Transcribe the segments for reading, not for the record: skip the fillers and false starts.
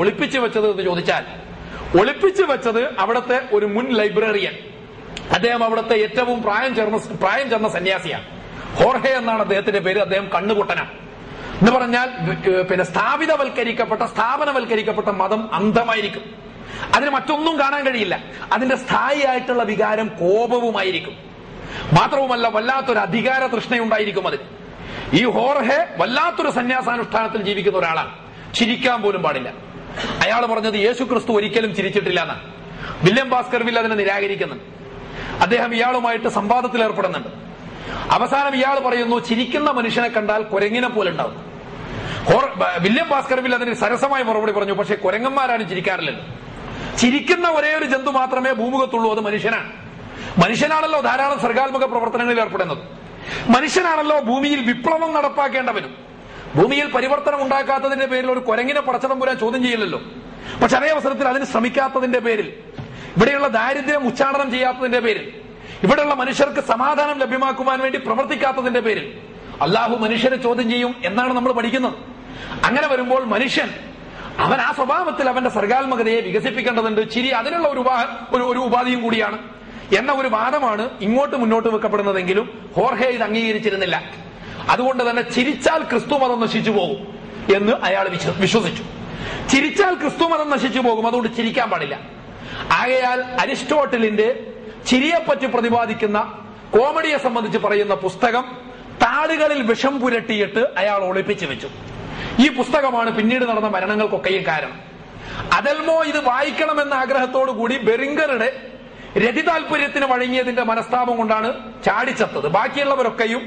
ഒളിപ്പിച്ചു വെച്ചത് എന്ന് ചോദിച്ചാൽ, ഒളിപ്പിച്ചു വെച്ചത് അവിടുത്തെ ഒരു മുൻ ലൈബ്രറിയൻ, അദ്ദേഹം അവിടുത്തെ ഏറ്റവും പ്രായം ചെന്ന സന്യാസിയാണ്. ഹോർഹെ എന്നാണ് അദ്ദേഹത്തിന്റെ പേര്. അദ്ദേഹം കണ്ണുപൊട്ടനാണ്. എന്ന് പറഞ്ഞാൽ സ്ഥാപനവൽക്കരിക്കപ്പെട്ട മതം അന്ധമായിരിക്കും. അതിന് മറ്റൊന്നും കാണാൻ കഴിയില്ല. അതിന്റെ സ്ഥായിയായിട്ടുള്ള വികാരം കോപവുമായിരിക്കും. മാത്രവുമല്ല, വല്ലാത്തൊരു അധികാര തൃഷ്ണയുണ്ടായിരിക്കും അതിന്. ഈ ഹോർഹെ വല്ലാത്തൊരു സന്യാസാനുഷ്ഠാനത്തിൽ ജീവിക്കുന്ന ഒരാളാണ്. ചിരിക്കാൻ പോലും പാടില്ല. അയാൾ പറഞ്ഞത് യേശു ക്രിസ്തു ഒരിക്കലും ചിരിച്ചിട്ടില്ല എന്നാണ്. വില്യം ഭാസ്കർവിൽ അതിനെ നിരാകരിക്കുന്നുണ്ട്. അദ്ദേഹം ഇയാളുമായിട്ട് സംവാദത്തിൽ ഏർപ്പെടുന്നുണ്ട്. അവസാനം ഇയാൾ പറയുന്നു, ചിരിക്കുന്ന മനുഷ്യനെ കണ്ടാൽ കുരങ്ങിനെ പോലെ ഉണ്ടാവും. വില്യം ഭാസ്കർവിൽ അതിന് സരസമായ മറുപടി പറഞ്ഞു, പക്ഷെ കുരങ്ങന്മാരാണ് ചിരിക്കാറില്ലല്ലോ. ചിരിക്കുന്ന ഒരേ ഒരു ജന്തു മാത്രമേ ഭൂമുഖത്തുള്ളൂ, അത് മനുഷ്യനാണ്. മനുഷ്യനാണല്ലോ ധാരാളം സർഗാത്മക പ്രവർത്തനങ്ങളിൽ ഏർപ്പെടുന്നത്. മനുഷ്യനാണല്ലോ ഭൂമിയിൽ വിപ്ലവം നടപ്പാക്കേണ്ടവനും. ഭൂമിയിൽ പരിവർത്തനം ഉണ്ടാക്കാത്തതിന്റെ പേരിൽ ഒരു കുരങ്ങിനെ പടച്ചതമ്പുരാൻ ചോദ്യം ചെയ്യില്ലല്ലോ. പക്ഷെ അതേ അവസരത്തിൽ അതിന് ശ്രമിക്കാത്തതിന്റെ പേരിൽ, ഇവിടെയുള്ള ദാരിദ്ര്യം ഉച്ചാടനം ചെയ്യാത്തതിന്റെ പേരിൽ, ഇവിടെയുള്ള മനുഷ്യർക്ക് സമാധാനം ലഭ്യമാക്കുവാൻ വേണ്ടി പ്രവർത്തിക്കാത്തതിന്റെ പേരിൽ അള്ളാഹു മനുഷ്യരെ ചോദ്യം ചെയ്യും എന്നാണ് നമ്മൾ പഠിക്കുന്നത്. അങ്ങനെ വരുമ്പോൾ മനുഷ്യൻ അവൻ ആ സ്വഭാവത്തിൽ അവന്റെ സർഗാത്മകതയെ വികസിപ്പിക്കേണ്ടതുണ്ട്. ചിരി അതിനുള്ള ഒരു ഉപാധിയും കൂടിയാണ് എന്ന ഒരു വാദമാണ് ഇങ്ങോട്ട് മുന്നോട്ട് വെക്കപ്പെടുന്നതെങ്കിലും ഹോർഹെ ഇത് അംഗീകരിച്ചിരുന്നില്ല. അതുകൊണ്ട് തന്നെ ചിരിച്ചാൽ ക്രിസ്തു മതം നശിച്ചു പോകും എന്ന് അയാൾ വിശ്വസിച്ചു. ചിരിച്ചാൽ ക്രിസ്തു മതം നശിച്ചു പോകും, അതുകൊണ്ട് ചിരിക്കാൻ പാടില്ല. ആകയാൽ അരിസ്റ്റോട്ടലിന്റെ ചിരിയെപ്പറ്റി പ്രതിപാദിക്കുന്ന, കോമഡിയെ സംബന്ധിച്ച് പറയുന്ന പുസ്തകം താളുകളിൽ വിഷം പുരട്ടിയിട്ട് അയാൾ ഒളിപ്പിച്ചു വെച്ചു. ഈ പുസ്തകമാണ് പിന്നീട് നടന്ന മരണങ്ങൾക്കൊക്കെയും കാരണം. അദൽമോ ഇത് വായിക്കണമെന്ന ആഗ്രഹത്തോടു കൂടി ബെറിംഗറുടെ രതിതാൽപര്യത്തിന് വഴങ്ങിയതിന്റെ മനസ്താപം കൊണ്ടാണ് ചാടിച്ചത്തത്. ബാക്കിയുള്ളവരൊക്കെയും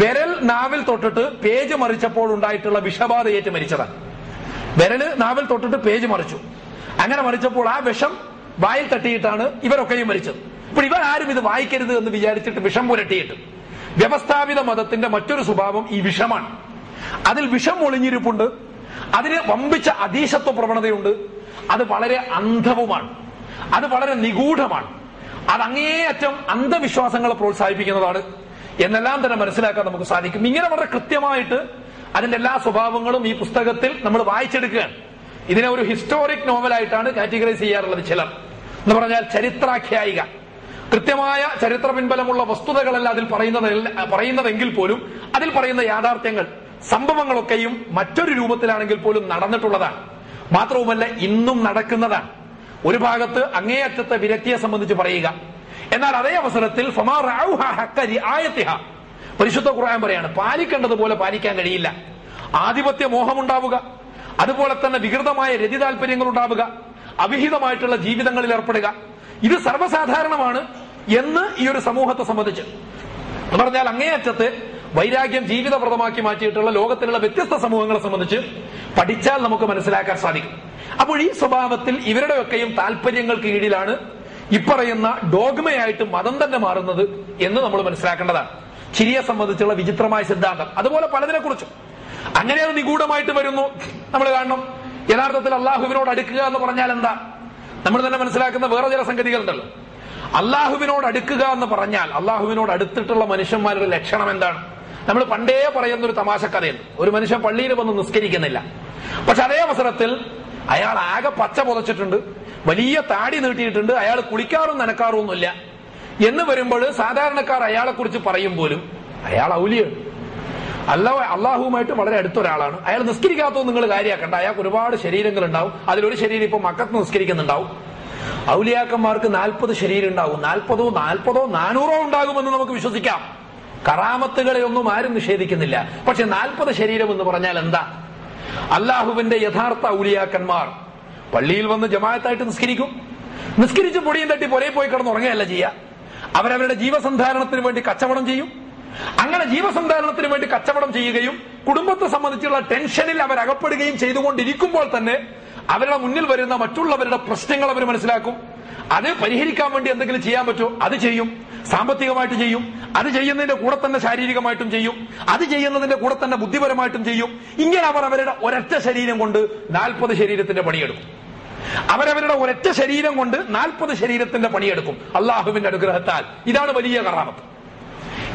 വിരൽ നാവിൽ തൊട്ടിട്ട് പേജ് മറിച്ചപ്പോൾ ഉണ്ടായിട്ടുള്ള വിഷബാധയേറ്റ് മരിച്ചതാണ്. വിരല് നാവിൽ തൊട്ടിട്ട് പേജ് മറിച്ചു. അങ്ങനെ മറിച്ചപ്പോൾ ആ വിഷം വായിൽ തട്ടിയിട്ടാണ് ഇവരൊക്കെയും മരിച്ചത്. ഇപ്പോൾ ഇവരാരും ഇത് വായിക്കരുത് എന്ന് വിചാരിച്ചിട്ട് വിഷം പുരട്ടിയിട്ട്. വ്യവസ്ഥാപിത മതത്തിന്റെ മറ്റൊരു സ്വഭാവം ഈ വിഷമാണ്. അതിൽ വിഷം ഒളിഞ്ഞിരിപ്പുണ്ട്. അതിന് വമ്പിച്ച അധീശത്വ പ്രവണതയുണ്ട്. അത് വളരെ അന്ധവുമാണ്. അത് വളരെ നിഗൂഢമാണ്. അത് അങ്ങേയറ്റം അന്ധവിശ്വാസങ്ങളെ പ്രോത്സാഹിപ്പിക്കുന്നതാണ് എന്നെല്ലാം തന്നെ മനസ്സിലാക്കാൻ നമുക്ക് സാധിക്കും. ഇങ്ങനെ വളരെ കൃത്യമായിട്ട് അതിന്റെ എല്ലാ സ്വഭാവങ്ങളും ഈ പുസ്തകത്തിൽ നമ്മൾ വായിച്ചെടുക്കുകയാണ്. ഇതിനെ ഒരു ഹിസ്റ്റോറിക് നോവലായിട്ടാണ് കാറ്റഗറൈസ് ചെയ്യാറുള്ളത് ചിലർ. എന്ന് പറഞ്ഞാൽ ചരിത്രാഖ്യായിക, കൃത്യമായ ചരിത്ര പിൻബലമുള്ള വസ്തുതകളല്ല അതിൽ പറയുന്നതെങ്കിൽ പോലും അതിൽ പറയുന്ന യാഥാർത്ഥ്യങ്ങൾ, സംഭവങ്ങളൊക്കെയും മറ്റൊരു രൂപത്തിലാണെങ്കിൽ പോലും നടന്നിട്ടുള്ളതാണ്. മാത്രവുമല്ല ഇന്നും നടക്കുന്നതാണ്. ഒരു ഭാഗത്ത് അങ്ങേയറ്റത്തെ വിരക്തിയെ സംബന്ധിച്ച് പറയുക, എന്നാൽ അതേ അവസരത്തിൽ പരിശുദ്ധ ഖുർആൻ പറയാണ്, പാലിക്കേണ്ടതുപോലെ പാലിക്കാൻ കഴിയില്ല. ആധിപത്യ മോഹമുണ്ടാവുക, അതുപോലെ തന്നെ വികൃതമായ രതി താല്പര്യങ്ങൾ ഉണ്ടാവുക, അവിഹിതമായിട്ടുള്ള ജീവിതങ്ങളിൽ ഏർപ്പെടുക, ഇത് സർവ്വസാധാരണമാണ് എന്ന് ഈ ഒരു സമൂഹത്തെ സംബന്ധിച്ച് എന്ന് പറഞ്ഞാൽ അങ്ങേയറ്റത്തെ വൈരാഗ്യം ജീവിതപ്രദമാക്കി മാറ്റിയിട്ടുള്ള ലോകത്തിലുള്ള വ്യത്യസ്ത സമൂഹങ്ങളെ സംബന്ധിച്ച് പഠിച്ചാൽ നമുക്ക് മനസ്സിലാക്കാൻ സാധിക്കും. അപ്പോൾ ഈ സ്വഭാവത്തിൽ ഇവരുടെയൊക്കെയും താല്പര്യങ്ങൾക്ക് കീഴിലാണ് ഇപ്പറയുന്ന ഡോഗ്മയായിട്ട് മതം തന്നെ മാറുന്നത് എന്ന് നമ്മൾ മനസ്സിലാക്കേണ്ടതാണ്. ചിരിയെ സംബന്ധിച്ചുള്ള വിചിത്രമായ സിദ്ധാന്തം, അതുപോലെ പലതിനെ കുറിച്ചും അങ്ങനെ അത് നിഗൂഢമായിട്ട് വരുന്നു. നമ്മൾ കാണണം, യഥാർത്ഥത്തിൽ അള്ളാഹുവിനോട് അടുക്കുക എന്ന് പറഞ്ഞാൽ എന്താ? നമ്മൾ തന്നെ മനസ്സിലാക്കുന്ന വേറെ ചില സംഗതികളുണ്ടല്ലോ. അള്ളാഹുവിനോട് അടുക്കുക എന്ന് പറഞ്ഞാൽ അള്ളാഹുവിനോട് അടുത്തിട്ടുള്ള മനുഷ്യന്മാരുടെ ലക്ഷണം എന്താണ്? നമ്മൾ പണ്ടേ പറയുന്ന ഒരു തമാശ കഥയുണ്ട്. ഒരു മനുഷ്യൻ പള്ളിയിൽ വന്ന് നിസ്കരിക്കുന്നില്ല, പക്ഷെ അതേ അവസരത്തിൽ അയാൾ ആകെ പച്ച പുതച്ചിട്ടുണ്ട്, വലിയ താടി നീട്ടിയിട്ടുണ്ട്, അയാൾ കുളിക്കാറും നനക്കാറൊന്നുമില്ല എന്ന് വരുമ്പോൾ സാധാരണക്കാർ അയാളെ കുറിച്ച് പറയും പോലും അയാൾ ഔലിയാണ്, അള്ളാഹുവുമായിട്ട് വളരെ അടുത്തൊരാളാണ്, അയാൾ നിസ്കരിക്കാത്തത് നിങ്ങൾ കാര്യമാക്കണ്ട, അയാൾക്ക് ഒരുപാട് ശരീരങ്ങൾ ഉണ്ടാവും, അതിലൊരു ശരീരം ഇപ്പൊ മക്കത്ത് നിസ്കരിക്കുന്നുണ്ടാവും. ഔലിയാക്കന്മാർക്ക് 40 ശരീരം ഉണ്ടാവും, 40 400 ഉണ്ടാകുമെന്ന് നമുക്ക് വിശ്വസിക്കാം. കറാമത്തുകളെ ഒന്നും ആരും നിഷേധിക്കുന്നില്ല. പക്ഷെ 40 ശരീരം എന്ന് പറഞ്ഞാൽ എന്താ? അള്ളാഹുവിന്റെ യഥാർത്ഥ ഔലിയാക്കന്മാർ പള്ളിയിൽ വന്ന് ജമാഅത്തായിട്ട് നിസ്കരിക്കും, നിസ്കരിച്ച് പൊടിയും തട്ടി പുരയിൽ പോയി കിടന്ന് ഉറങ്ങുകയല്ല ചെയ്യുക. അവരവരുടെ ജീവസന്ധാരണത്തിന് വേണ്ടി കച്ചവടം ചെയ്യും. അങ്ങനെ ജീവസന്ധാരണത്തിന് വേണ്ടി കച്ചവടം ചെയ്യുകയും കുടുംബത്തെ സംബന്ധിച്ചുള്ള ടെൻഷനിൽ അവർ അകപ്പെടുകയും ചെയ്തുകൊണ്ടിരിക്കുമ്പോൾ തന്നെ അവരുടെ മുന്നിൽ വരുന്ന മറ്റുള്ളവരുടെ പ്രശ്നങ്ങൾ അവർ മനസ്സിലാക്കും. അത് പരിഹരിക്കാൻ വേണ്ടി എന്തെങ്കിലും ചെയ്യാൻ പറ്റുമോ അത് ചെയ്യും, സാമ്പത്തികമായിട്ട് ചെയ്യും, അത് ചെയ്യുന്നതിന്റെ കൂടെ തന്നെ ശാരീരികമായിട്ടും ചെയ്യും, അത് ചെയ്യുന്നതിന്റെ കൂടെ തന്നെ ബുദ്ധിപരമായിട്ടും ചെയ്യും. ഇങ്ങനെ അവർ അവരുടെ ഒരൊറ്റ ശരീരം കൊണ്ട് 40 ശരീരത്തിന്റെ പണിയെടുക്കും. അവരവരുടെ ഒരൊറ്റ ശരീരം കൊണ്ട് 40 ശരീരത്തിന്റെ പണിയെടുക്കും അള്ളാഹുവിന്റെ അനുഗ്രഹത്താൽ. ഇതാണ് വലിയ കറാമത്ത്.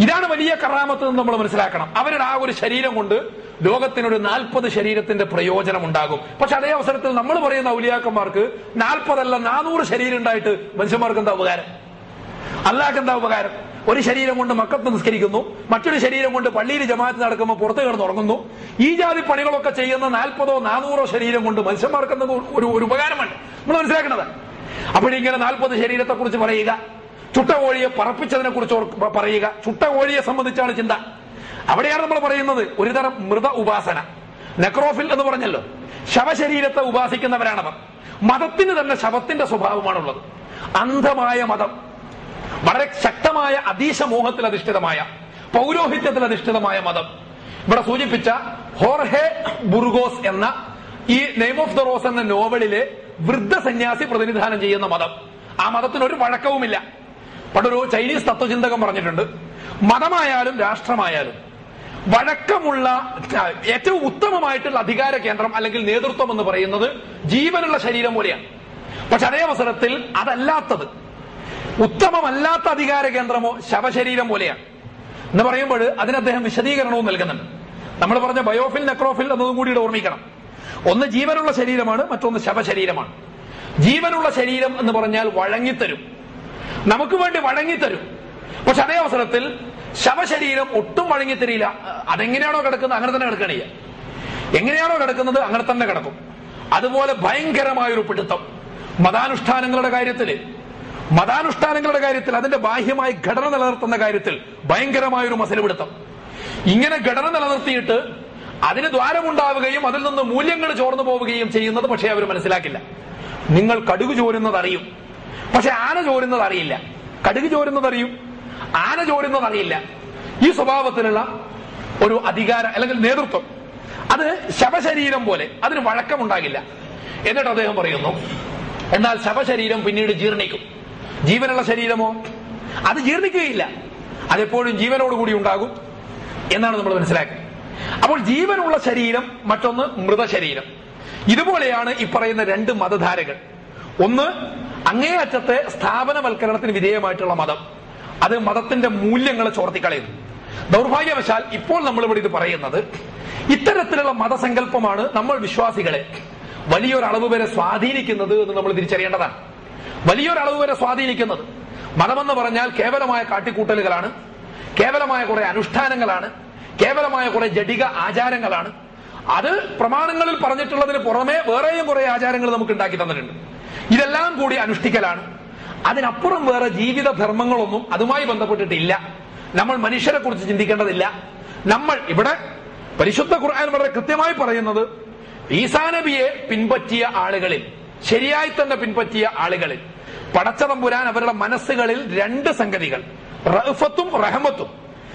ഇതാണ് വലിയ കറാമത്ത് എന്ന് നമ്മൾ മനസ്സിലാക്കണം. അവരുടെ ആ ഒരു ശരീരം കൊണ്ട് ലോകത്തിനൊരു 40 ശരീരത്തിന്റെ പ്രയോജനം ഉണ്ടാകും. പക്ഷെ അതേ അവസരത്തിൽ നമ്മൾ പറയുന്ന ഔലിയാക്കന്മാർക്ക് 40 അല്ല 400 ശരീരം ഉണ്ടായിട്ട് മനുഷ്യന്മാർക്ക് എന്താ ഉപകാരം? അല്ലാഹ്ക്ക് എന്താ ഉപകാരം? ഒരു ശരീരം കൊണ്ട് മക്കത്ത് നിസ്കരിക്കുന്നു, മറ്റൊരു ശരീരം കൊണ്ട് പള്ളിയിൽ ജമാഅത്ത് നടക്കുമ്പോൾ പുറത്ത് കിടന്ന് ഉറങ്ങുന്നു. ഈ ജാതി പണികളൊക്കെ ചെയ്യുന്ന 40 400 ശരീരം കൊണ്ട് മനുഷ്യന്മാർക്ക് എന്നത് ഒരു ഉപകാരമാണ് നമ്മൾ മനസ്സിലാക്കുന്നത്. അപ്പോഴിങ്ങനെ 40 ശരീരത്തെ കുറിച്ച് പറയുക, ചുട്ട കോഴിയെ പറപ്പിച്ചതിനെ കുറിച്ച് പറയുക. ചുട്ട കോഴിയെ സംബന്ധിച്ചാണ് ചിന്ത. അവിടെയാണ് നമ്മൾ പറയുന്നത് ഒരുതരം മൃത ഉപാസന, നെക്രോഫിൽ എന്ന് പറഞ്ഞല്ലോ. ശവശരീരത്തെ ഉപാസിക്കുന്നവരാണവർ. മതത്തിന് തന്നെ ശവത്തിന്റെ സ്വഭാവമാണുള്ളത്. അന്ധമായ മതം, വളരെ ശക്തമായ അതീശമോഹത്തിൽ അധിഷ്ഠിതമായ, പൗരോഹിത്യത്തിൽ അധിഷ്ഠിതമായ മതം. ഇവിടെ സൂചിപ്പിച്ച ഹോർഹെ ബുർഗോസ് എന്ന ഈ നെയിം ഓഫ് ദ റോസ് എന്ന നോവലിലെ വൃദ്ധ സന്യാസി പ്രതിനിധാനം ചെയ്യുന്ന മതം. ആ മതത്തിന് ഒരു വഴക്കവുമില്ല. പണ്ടൊരു ചൈനീസ് തത്വചിന്തകൻ പറഞ്ഞിട്ടുണ്ട്, മതമായാലും രാഷ്ട്രമായാലും വഴക്കമുള്ള ഏറ്റവും ഉത്തമമായിട്ടുള്ള അധികാര കേന്ദ്രം അല്ലെങ്കിൽ നേതൃത്വം എന്ന് പറയുന്നത് ജീവനുള്ള ശരീരം പോലെയാണ്. പക്ഷെ അതേ അവസരത്തിൽ അതല്ലാത്തത്, ഉത്തമമല്ലാത്ത അധികാര കേന്ദ്രമോ ശവശരീരം പോലെയാണ് എന്ന് പറയുമ്പോൾ അതിന് അദ്ദേഹം വിശദീകരണവും നൽകുന്നുണ്ട്. നമ്മൾ പറഞ്ഞ ബയോഫിൽ നെക്രോഫിൽ എന്നതും കൂടി ഓർമ്മിക്കണം. ഒന്ന് ജീവനുള്ള ശരീരമാണ്, മറ്റൊന്ന് ശവശരീരമാണ്. ജീവനുള്ള ശരീരം എന്ന് പറഞ്ഞാൽ വഴങ്ങിത്തരും, നമുക്ക് വേണ്ടി വഴങ്ങിത്തരും. പക്ഷെ അതേ അവസരത്തിൽ ശവശരീരം ഒട്ടും വഴങ്ങിത്തരില്ല. അതെങ്ങനെയാണോ കിടക്കുന്നത് അങ്ങനെ തന്നെ കിടക്കണില്ല. എങ്ങനെയാണോ കിടക്കുന്നത് അങ്ങനെ തന്നെ കിടക്കും. അതുപോലെ ഭയങ്കരമായൊരു പിടുത്തം മതാനുഷ്ഠാനങ്ങളുടെ കാര്യത്തിൽ അതിന്റെ ബാഹ്യമായ ഘടന നിലനിർത്തുന്ന കാര്യത്തിൽ ഭയങ്കരമായൊരു മസലുപിടുത്തം. ഇങ്ങനെ ഘടന നിലനിർത്തിയിട്ട് അതിന് ദ്വാരമുണ്ടാവുകയും അതിൽ നിന്ന് മൂല്യങ്ങൾ ചോർന്നു പോവുകയും ചെയ്യുന്നത് പക്ഷേ അവർ മനസ്സിലാക്കില്ല. നിങ്ങൾ കടുക് ചോരുന്നത് അറിയും, പക്ഷെ ആന ചോരുന്നത് അറിയില്ല. കടുക് ചോരുന്നത് അറിയും, ആന ചോരുന്നത് അറിയില്ല. ഈ സ്വഭാവത്തിലുള്ള ഒരു അധികാര അല്ലെങ്കിൽ നേതൃത്വം അത് ശവശരീരം പോലെ, അതിന് വഴക്കമുണ്ടാകില്ല. എന്നിട്ട് അദ്ദേഹം പറയുന്നു, എന്നാൽ ശവശരീരം പിന്നീട് ജീർണിക്കും. ജീവനുള്ള ശരീരമോ അത് ജീർണിക്കുകയില്ല, അതെപ്പോഴും ജീവനോടുകൂടി ഉണ്ടാകും എന്നാണ് നമ്മൾ മനസ്സിലാക്കുന്നത്. അപ്പോൾ ജീവനുള്ള ശരീരം, മറ്റൊന്ന് മൃതശരീരം. ഇതുപോലെയാണ് ഈ പറയുന്ന രണ്ട് മതധാരകൾ. ഒന്ന് അങ്ങേയറ്റത്തെ സ്ഥാപനവൽക്കരണത്തിന് വിധേയമായിട്ടുള്ള മതം, അത് മതത്തിന്റെ മൂല്യങ്ങളെ ചോർത്തിക്കളയുന്നു. ദൗർഭാഗ്യവശാൽ ഇപ്പോൾ നമ്മളിവിടെ ഇത് പറയുന്നത് ഇത്തരത്തിലുള്ള മതസങ്കല്പമാണ് നമ്മൾ വിശ്വാസികളെ വലിയൊരളവ് വരെ സ്വാധീനിക്കുന്നത് എന്ന് നമ്മൾ തിരിച്ചറിയേണ്ടതാണ്. വലിയൊരളവ് വരെ സ്വാധീനിക്കുന്നത്. മതമെന്ന് പറഞ്ഞാൽ കേവലമായ കാട്ടിക്കൂട്ടലുകളാണ്, കേവലമായ കുറെ അനുഷ്ഠാനങ്ങളാണ്, കേവലമായ കുറെ ജഡിക ആചാരങ്ങളാണ്. അത് പ്രമാണങ്ങളിൽ പറഞ്ഞിട്ടുള്ളതിന് പുറമെ വേറെയും കുറെ ആചാരങ്ങൾ നമുക്ക് ഉണ്ടാക്കി തന്നിട്ടുണ്ട്. ഇതെല്ലാം കൂടി അനുഷ്ഠിക്കലാണ്. അതിനപ്പുറം വേറെ ജീവിത ധർമ്മങ്ങളൊന്നും അതുമായി ബന്ധപ്പെട്ടിട്ടില്ല. നമ്മൾ മനുഷ്യരെ കുറിച്ച് ചിന്തിക്കേണ്ടതില്ല. നമ്മൾ ഇവിടെ പരിശുദ്ധ ഖുർആൻ വളരെ കൃത്യമായി പറയുന്നത് ഈസാ നബിയെ പിൻപറ്റിയ ആളുകളിൽ, ശരിയായി തന്നെ പിൻപറ്റിയ ആളുകളിൽ പടച്ചതമ്പുരാൻ അവരുടെ മനസ്സുകളിൽ രണ്ട് സംഗതികൾ, റഅഫത്തും റഹമത്തും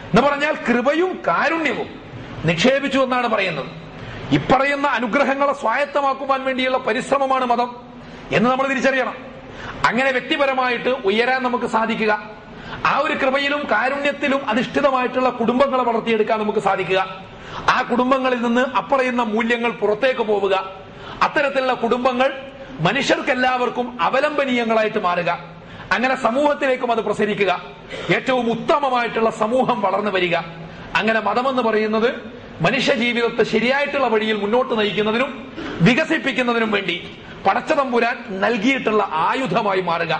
എന്ന് പറഞ്ഞാൽ കൃപയും കാരുണ്യവും നിക്ഷേപിച്ചു എന്നാണ് പറയുന്നത്. ഇപ്പറയുന്ന അനുഗ്രഹങ്ങളെ സ്വായത്തമാക്കുവാൻ വേണ്ടിയുള്ള പരിശ്രമമാണ് മതം എന്ന് നമ്മൾ തിരിച്ചറിയണം. അങ്ങനെ വ്യക്തിപരമായിട്ട് ഉയരാൻ നമുക്ക് സാധിക്കുക, ആ ഒരു കൃപയിലും കാരുണ്യത്തിലും അധിഷ്ഠിതമായിട്ടുള്ള കുടുംബങ്ങളെ വളർത്തിയെടുക്കാൻ നമുക്ക് സാധിക്കുക, ആ കുടുംബങ്ങളിൽ നിന്ന് അപ്പറയുന്ന മൂല്യങ്ങൾ പുറത്തേക്ക് പോവുക, അത്തരത്തിലുള്ള കുടുംബങ്ങൾ മനുഷ്യർക്കെല്ലാവർക്കും അവലംബനീയങ്ങളായിട്ട് മാറുക, അങ്ങനെ സമൂഹത്തിലേക്കും അത് പ്രസരിക്കുക, ഏറ്റവും ഉത്തമമായിട്ടുള്ള സമൂഹം വളർന്നു വരിക. അങ്ങനെ മതമെന്ന് പറയുന്നത് മനുഷ്യ ജീവിതത്തെ ശരിയായിട്ടുള്ള വഴിയിൽ മുന്നോട്ട് നയിക്കുന്നതിനും വികസിപ്പിക്കുന്നതിനും വേണ്ടി പടച്ചതമ്പുരാൻ നൽകിയിട്ടുള്ള ആയുധമായി മാറുക.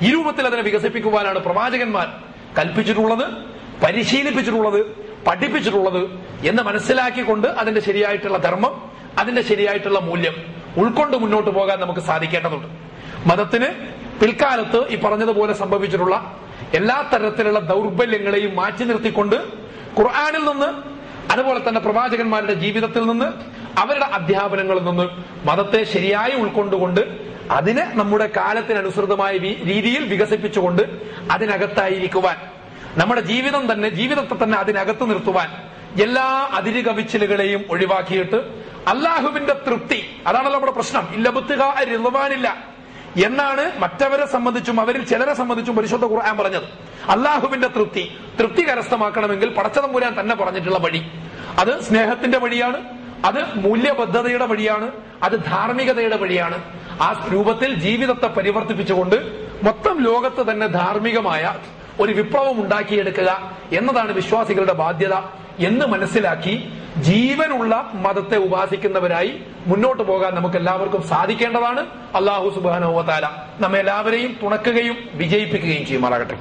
ഈ രൂപത്തിൽ അതിനെ വികസിപ്പിക്കുവാനാണ് പ്രവാചകന്മാർ കൽപ്പിച്ചിട്ടുള്ളത്, പരിശീലിപ്പിച്ചിട്ടുള്ളത്, പഠിപ്പിച്ചിട്ടുള്ളത് എന്ന് മനസ്സിലാക്കിക്കൊണ്ട് അതിന്റെ ശരിയായിട്ടുള്ള ധർമ്മം, അതിന്റെ ശരിയായിട്ടുള്ള മൂല്യം ഉൾക്കൊണ്ട് മുന്നോട്ട് പോകാൻ നമുക്ക് സാധിക്കേണ്ടതുണ്ട്. മതത്തിന് പിൽക്കാലത്ത് ഈ പറഞ്ഞതുപോലെ സംഭവിച്ചിട്ടുള്ള എല്ലാ തരത്തിലുള്ള ദൗർബല്യങ്ങളെയും മാറ്റി നിർത്തിക്കൊണ്ട് ഖുർആനിൽ നിന്ന്, അതുപോലെ തന്നെ പ്രവാചകന്മാരുടെ ജീവിതത്തിൽ നിന്ന്, അവരുടെ അധ്യാപനങ്ങളിൽ നിന്ന് മതത്തെ ശരിയായി ഉൾക്കൊണ്ടുകൊണ്ട് അതിനെ നമ്മുടെ കാലത്തിനനുസൃതമായ രീതിയിൽ വികസിപ്പിച്ചുകൊണ്ട് അതിനകത്തായിരിക്കുവാൻ, നമ്മുടെ ജീവിതത്തെ തന്നെ അതിനകത്ത് നിർത്തുവാൻ എല്ലാ അതിരുകവിച്ചിലുകളെയും ഒഴിവാക്കിയിട്ട് അള്ളാഹുവിന്റെ തൃപ്തി, അതാണല്ലോ നമ്മുടെ പ്രശ്നം, ഇല്ലബുത്തുകാരില്ല എന്നാണ് മറ്റവരെ സംബന്ധിച്ചും അവരിൽ ചിലരെ സംബന്ധിച്ചും പരിശുദ്ധ ഖുർആൻ പറഞ്ഞത്. അള്ളാഹുവിന്റെ തൃപ്തി കരസ്ഥമാക്കണമെങ്കിൽ പടച്ചതമ്പുരാൻ തന്നെ പറഞ്ഞിട്ടുള്ള വഴി അത് സ്നേഹത്തിന്റെ വഴിയാണ്, അത് മൂല്യബദ്ധതയുടെ വഴിയാണ്, അത് ധാർമ്മികതയുടെ വഴിയാണ്. ആ രൂപത്തിൽ ജീവിതത്തെ പരിവർത്തിപ്പിച്ചുകൊണ്ട് മൊത്തം ലോകത്ത് തന്നെ ധാർമ്മികമായ ഒരു വിപ്ലവം ഉണ്ടാക്കിയെടുക്കുക എന്നതാണ് വിശ്വാസികളുടെ ബാധ്യത എന്ന് മനസ്സിലാക്കി ജീവനുള്ള മതത്തെ ഉപാസിക്കുന്നവരായി മുന്നോട്ട് പോകാൻ നമുക്ക് എല്ലാവർക്കും സാധിക്കേണ്ടതാണ്. അല്ലാഹു സുബ്ഹാനഹു വ തആല നമ്മെ എല്ലാവരെയും തുണക്കുകയും വിജയിപ്പിക്കുകയും ചെയ്യുമാറാകട്ടെ.